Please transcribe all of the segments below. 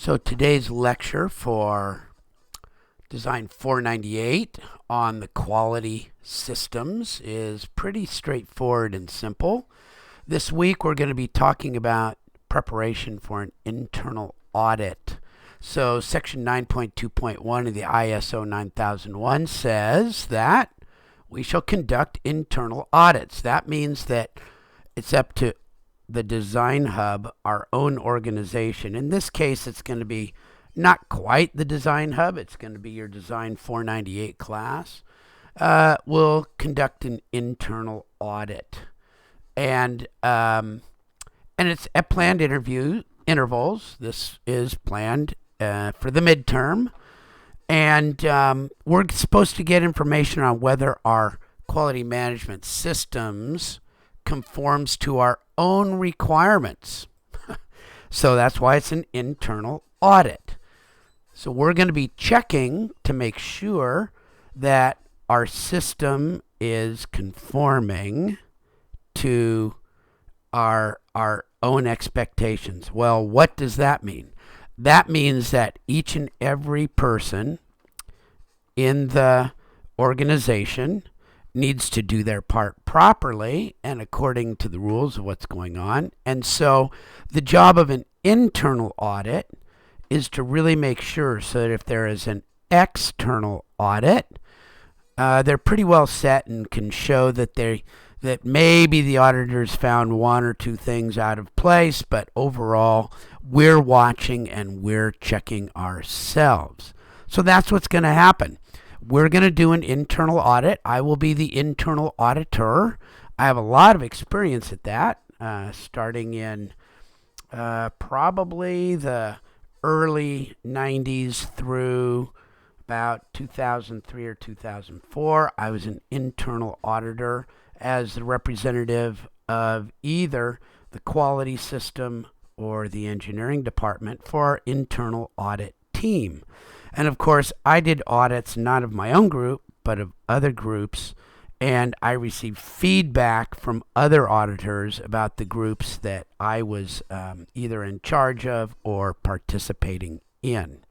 So today's lecture for Design 498 on the quality systems is pretty straightforward and simple. This week we're going to be talking about preparation for an internal audit. So section 9.2.1 of the ISO 9001 says that we shall conduct internal audits. That means that it's up to the Design Hub, our own organization. In this case, it's going to be not quite the Design Hub. It's going to be your Design 498 class. Will conduct an internal audit, and it's at planned intervals. This is planned for the midterm, and we're supposed to get information on whether our quality management systems conforms to our own requirements. So that's why it's an internal audit. So we're going to be checking to make sure that our system is conforming to our own expectations. Well, what does that mean? That means that each and every person in the organization needs to do their part properly and according to the rules of what's going on. And so the job of an internal audit is to really make sure so that if there is an external audit, they're pretty well set and can show that that maybe the auditors found one or two things out of place, but overall we're watching and we're checking ourselves. So that's what's going to happen. We're going to do an internal audit. I will be the internal auditor. I have a lot of experience at that, starting in probably the early 90s through about 2003 or 2004. I was an internal auditor as the representative of either the quality system or the engineering department for our internal audit team. And of course, I did audits not of my own group, but of other groups, and I received feedback from other auditors about the groups that I was either in charge of or participating in.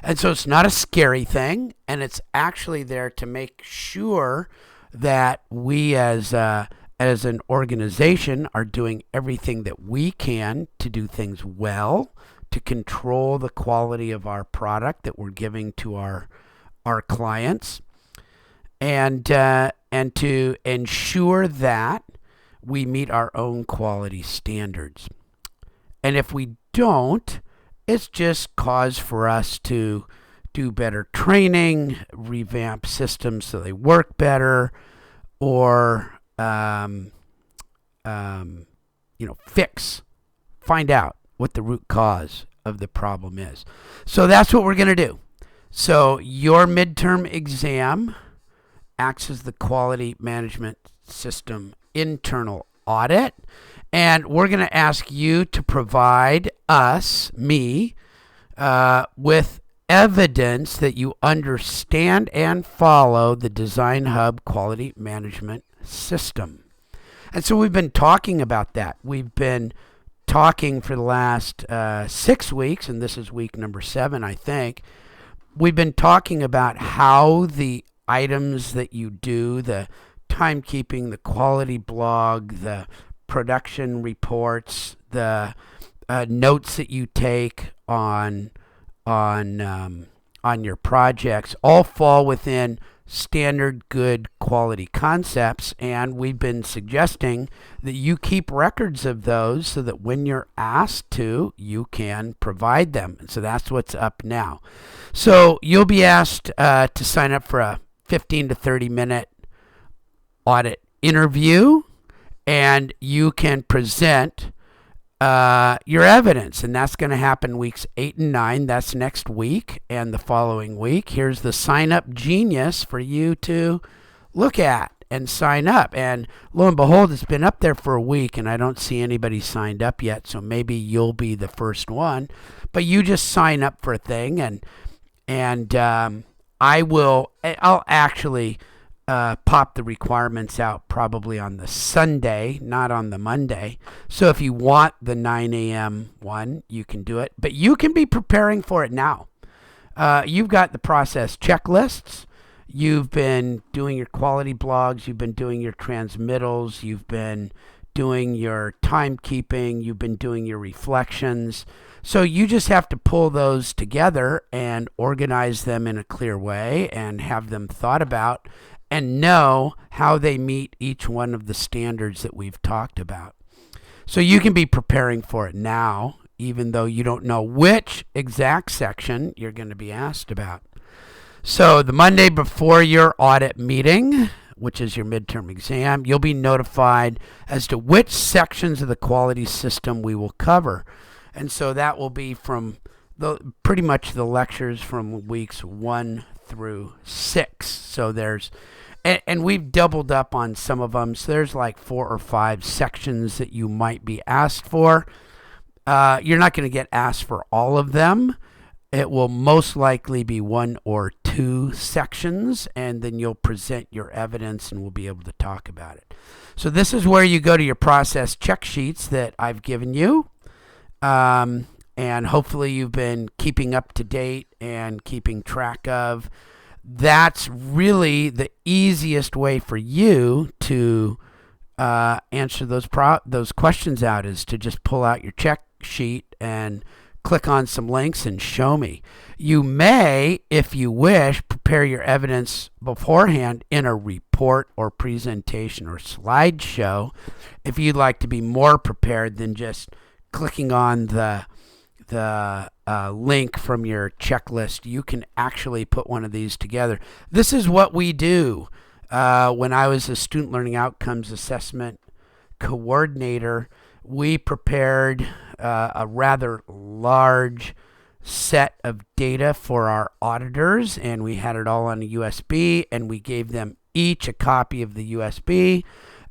And so it's not a scary thing, and it's actually there to make sure that we as an organization are doing everything that we can to do things well, to control the quality of our product that we're giving to our clients, and to ensure that we meet our own quality standards. And if we don't, it's just cause for us to do better training, revamp systems so they work better, or find out what the root cause of the problem is. So that's what we're going to do. So your midterm exam acts as the quality management system internal audit, and we're going to ask you to provide me, with evidence that you understand and follow the Design Hub quality management system. And so we've been talking about that. We've been talking for the last 6 weeks, and this is week number 7, I think. We've been talking about how the items that you do, the timekeeping, the quality blog, the production reports, the notes that you take on your projects, all fall within standard good quality concepts, and we've been suggesting that you keep records of those so that when you're asked to, you can provide them. And so that's what's up now. So you'll be asked to sign up for a 15 to 30 minute audit interview, and you can present your evidence, and that's going to happen weeks 8 and 9. That's next week and the following week. Here's the sign up genius for you to look at and sign up. And lo and behold, it's been up there for a week, and I don't see anybody signed up yet. So maybe you'll be the first one. But you just sign up for a thing, and I'll actually pop the requirements out probably on the Sunday, not on the Monday. So if you want the 9 a.m. one, you can do it. But you can be preparing for it now. You've got the process checklists. You've been doing your quality blogs. You've been doing your transmittals. You've been doing your timekeeping. You've been doing your reflections. So you just have to pull those together and organize them in a clear way and have them thought about and know how they meet each one of the standards that we've talked about. So you can be preparing for it now, even though you don't know which exact section you're going to be asked about. So the Monday before your audit meeting, which is your midterm exam, you'll be notified as to which sections of the quality system we will cover. And so that will be from pretty much the lectures from weeks 1 through 6. So there's, and we've doubled up on some of them. So there's like 4 or 5 sections that you might be asked for. You're not going to get asked for all of them. It will most likely be 1 or 2 sections, and then you'll present your evidence and we'll be able to talk about it. So this is where you go to your process check sheets that I've given you. And hopefully you've been keeping up to date and keeping track of. That's really the easiest way for you to answer those questions out, is to just pull out your check sheet and click on some links and show me. You may, if you wish, prepare your evidence beforehand in a report or presentation or slideshow if you'd like to be more prepared than just clicking on the link from your checklist. You can actually put one of these together. This is what we do. When I was a student learning outcomes assessment coordinator, we prepared a rather large set of data for our auditors, and we had it all on a USB, and we gave them each a copy of the USB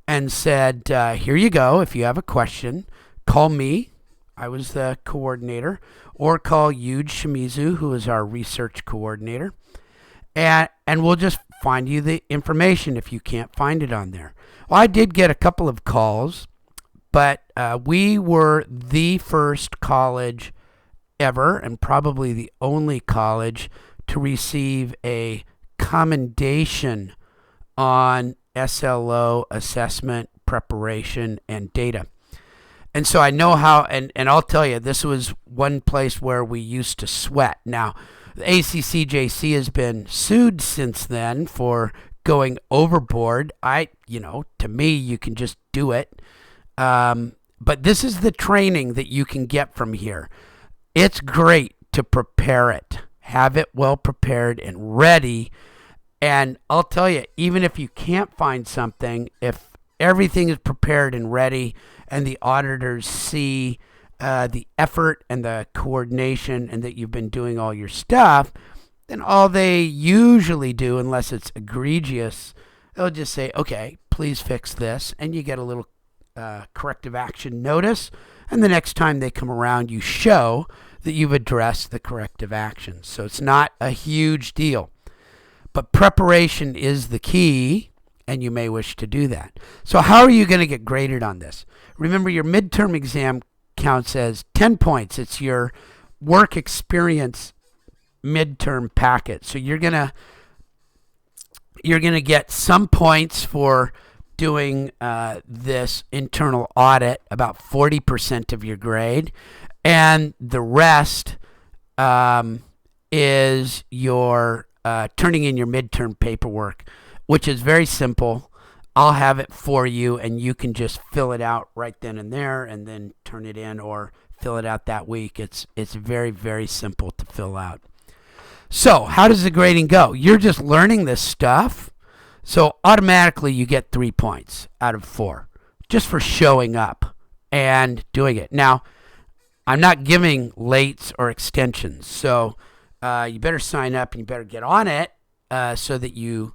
and said, here you go. If you have a question, call me. I was the coordinator, or call Yude Shimizu, who is our research coordinator, and we'll just find you the information if you can't find it on there. Well, I did get a couple of calls, but we were the first college ever, and probably the only college, to receive a commendation on SLO assessment, preparation, and data. And so I know how, and I'll tell you, this was one place where we used to sweat. Now, the ACCJC has been sued since then for going overboard. To me, you can just do it. But this is the training that you can get from here. It's great to prepare it. Have it well prepared and ready. And I'll tell you, even if you can't find something, if everything is prepared and ready, and the auditors see the effort and the coordination and that you've been doing all your stuff, then all they usually do, unless it's egregious, they'll just say, okay, please fix this, and you get a little corrective action notice, and the next time they come around, you show that you've addressed the corrective action. So it's not a huge deal. But preparation is the key, and you may wish to do that. So how are you going to get graded on this? Remember, your midterm exam counts as 10 points. It's your work experience midterm packet. So you're gonna get some points for doing this internal audit, about 40% of your grade, and the rest is your turning in your midterm paperwork, which is very simple. I'll have it for you, and you can just fill it out right then and there and then turn it in, or fill it out that week. It's very, very simple to fill out. So how does the grading go? You're just learning this stuff, so automatically you get 3 points out of 4 just for showing up and doing it. Now, I'm not giving lates or extensions, so you better sign up and you better get on it so that you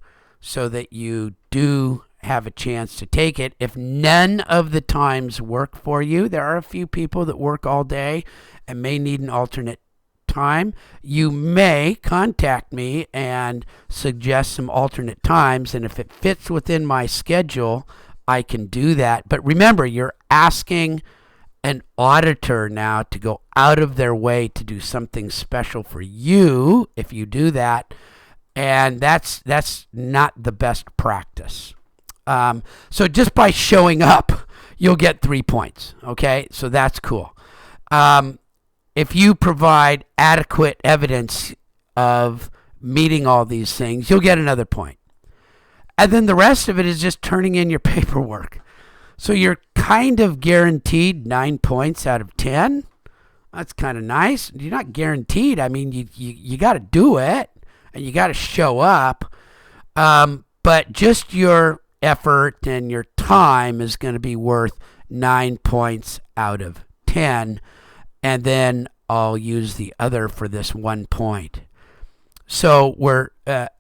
do have a chance to take it. If none of the times work for you, there are a few people that work all day and may need an alternate time, you may contact me and suggest some alternate times. And if it fits within my schedule, I can do that. But remember, you're asking an auditor now to go out of their way to do something special for you if you do that. And that's not the best practice. So just by showing up, you'll get 3 points. Okay, so that's cool. If you provide adequate evidence of meeting all these things, you'll get another point. And then the rest of it is just turning in your paperwork. So you're kind of guaranteed 9 points out of 10. That's kind of nice. You're not guaranteed. I mean, you got to do it and you got to show up. But just your effort and your time is going to be worth 9 points out of 10. And then I'll use the other for this 1 point. So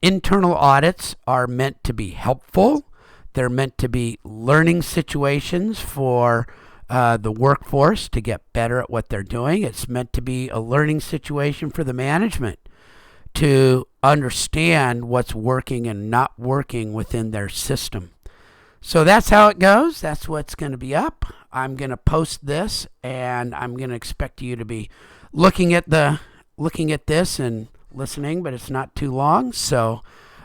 internal audits are meant to be helpful. They're meant to be learning situations for the workforce to get better at what they're doing. It's meant to be a learning situation for the management to understand what's working and not working within their system. So that's how it goes. That's what's going to be up. I'm going to post this, and I'm going to expect you to be looking at this and listening, but it's not too long. So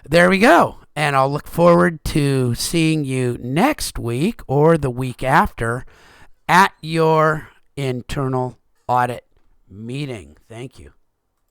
there we go. And I'll look forward to seeing you next week or the week after at your internal audit meeting. Thank you.